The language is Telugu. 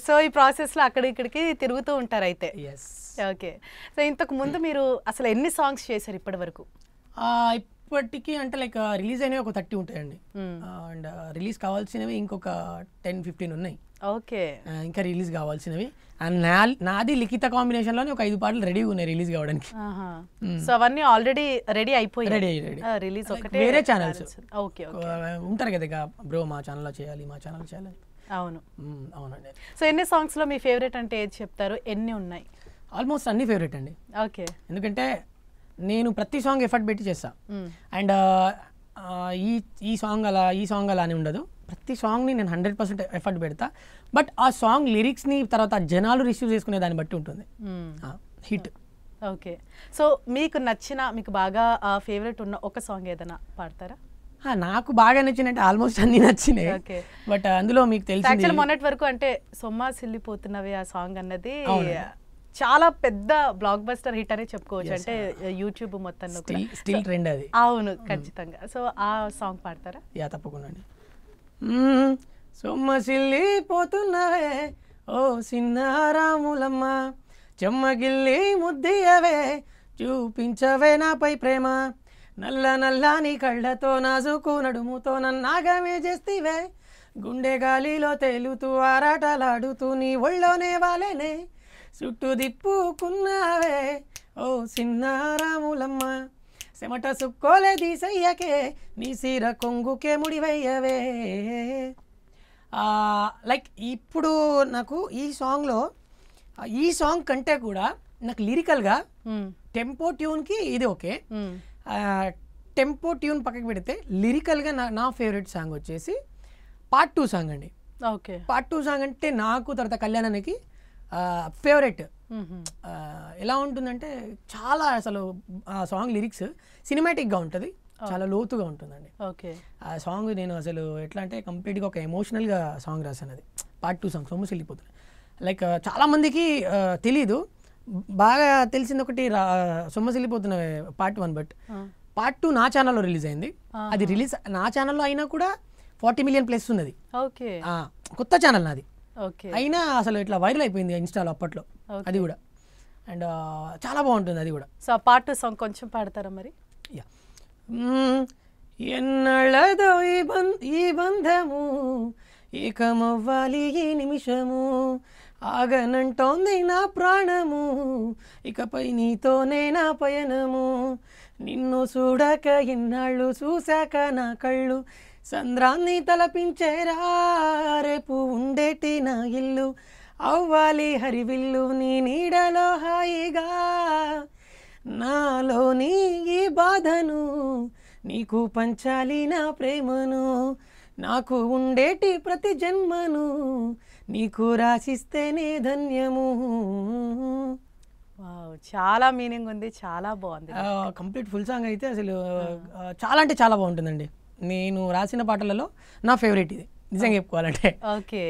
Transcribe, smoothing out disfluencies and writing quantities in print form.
సో ఈ ప్రాసెస్లో అక్కడ ఇక్కడికి తిరుగుతూ ఉంటారు అయితే. ఓకే. సో ఇంతకు ముందు మీరు అసలు ఎన్ని సాంగ్స్ చేశారు ఇప్పటి వరకు? ఇప్పటికీ అంటే లైక్ రిలీజ్ అయినవి ఒక 30 ఉంటాయండి. అండ్ రిలీజ్ కావాల్సినవి ఇంకొక 10-15 ఉన్నాయి. ఓకే. ఇంకా రిలీజ్ కావాల్సినవి. అండ్ నాది లిఖిత కాంబినేషన్లోనే ఒక 5 పాటలు రెడీగా ఉన్నాయి రిలీజ్ కావడానికి. సో అవన్నీ ఆల్రెడీ రెడీ అయిపోయాయి. రెడీ రిలీజ్ ఒకటే వేరే ఛానల్స్ ఓకే ఉంటారు కదా, ఇక బ్రో మా ఛానల్లో చేయాలి, మా ఛానల్ చేయాలి. అవును అవునండి. సో ఎన్ని సాంగ్స్లో మీ ఫేవరెట్ అంటే ఏది చెప్తారు? ఎన్ని ఉన్నాయి? ఆల్మోస్ట్ అన్ని ఫేవరెట్ అండి. ఓకే. ఎందుకంటే నేను ప్రతి సాంగ్ ఎఫర్ట్ పెట్టి చేస్తా. అండ్ ఈ సాంగ్ అలా అని ఉండదు. ప్రతి సాంగ్ని నేను 100% ఎఫర్ట్ పెడతా. బట్ ఆ సాంగ్ లిరిక్స్ని తర్వాత జనాలు రిసీవ్ చేసుకునే దాన్ని బట్టి ఉంటుంది హిట్. ఓకే. సో మీకు నచ్చిన, మీకు బాగా ఫేవరెట్ ఉన్న ఒక సాంగ్ ఏదైనా పాడతారా? నాకు బాగా నచ్చినట్టు ఆల్మోస్ట్ అన్ని నచ్చినాయి. బట్ అందులో మీకు తెలిసి మొన్నటి వరకు అంటే సొమ్మా సిల్లిపోతున్నవి ఆ సాంగ్ అన్నది చాలా పెద్ద బ్లాక్ బస్టర్ హిట్ అనే చెప్పుకోవచ్చు. అంటే యూట్యూబ్ మొత్తం స్టిల్ ట్రెండ్ అది. అవును, ఖచ్చితంగా. సో ఆ సాంగ్ పాడతారా? యా, తప్పకుండా అండి. సొమ్మసిల్లిపోతున్నవే ఓ సిన్నారాములమ్మ, చెమ్మగిల్లి ముద్దియవే చూపించవే నాపై ప్రేమ, నల్ల నల్లాని కళ్ళతో నాజుకు నడుముతో నన్నాగమే చేస్తివే, గుండె గాలిలో తేలుతూ ఆరాటలాడుతూ నీ ఒళ్ళోనే వాలేనే, చుట్టూ దిప్పుకున్నావే ఓ సిన్నారాములమ్మ, చెమట సుక్కోలే తీసయ్యకే నీ సీర కొంగుకే ముడివయ్యవే. లైక్ ఇప్పుడు నాకు ఈ సాంగ్ కంటే కూడా నాకు లిరికల్గా టెంపో ట్యూన్కి ఇది ఓకే. టెంపో ట్యూన్ పక్కకి పెడితే లిరికల్గా నా ఫేవరెట్ సాంగ్ వచ్చేసి పార్ట్ 2 సాంగ్ అండి. ఓకే. పార్ట్ 2 సాంగ్ అంటే నాకు తర్వాత కళ్యాణానికి ఫేవరెట్. ఎలా ఉంటుందంటే చాలా అసలు ఆ సాంగ్ లిరిక్స్ సినిమాటిక్గా ఉంటుంది, చాలా లోతుగా ఉంటుందండి. ఓకే. ఆ సాంగ్ నేను అసలు ఎట్లా అంటే కంప్లీట్గా ఒక ఎమోషనల్గా సాంగ్ రాశాను. అది పార్ట్ 2 సాంగ్ సొమ్మసిల్లిపోతుంది. లైక్ చాలామందికి తెలీదు, బాగా తెలిసింది ఒకటి సొమ్మసిల్లిపోతున్న పార్ట్ 1. బట్ పార్ట్ 2 నా ఛానల్లో రిలీజ్ అయింది. అది రిలీజ్ నా ఛానల్లో అయినా కూడా 40 మిలియన్ ప్లస్ ఉన్నది. ఓకే. కొత్త ఛానల్ నాది. ఓకే. అయినా అసలు ఇట్లా వైరల్ అయిపోయింది ఇన్స్టాలో అప్పట్లో. అది కూడా అండ్ చాలా బాగుంటుంది అది కూడా. సో పార్ట్ 2 సాంగ్ కొంచెం పాడతారా మరి? యా. ఎన్నళ్ళదో ఈ బంధము, ఏకమవ్వాలి ఈ నిమిషము, ఆగనంటోంది నా ప్రాణము, ఇకపై నీతోనే నా పయనము, నిన్ను చూడక ఎన్నాళ్ళు చూశాక నా కళ్ళు సంద్రాన్ని తలపించేరా, రేపు ఉండేటి నా ఇల్లు అవ్వాలి హరివిల్లు, నీ నీడలో హాయిగా, నాలోని ఈ బాధను నీకు పంచాలి నా ప్రేమను, నాకు ఉండేటి ప్రతి జన్మను నీకు రాసిస్తేనే ధన్యము. చాలా మీనింగ్ ఉంది, చాలా బాగుంది. కంప్లీట్ ఫుల్ సాంగ్ అయితే అసలు చాలా అంటే చాలా బాగుంటుందండి. నేను రాసిన పాటలలో నా ఫేవరెట్ ఇది నిజంగా చెప్పుకోవాలంటే. ఓకే.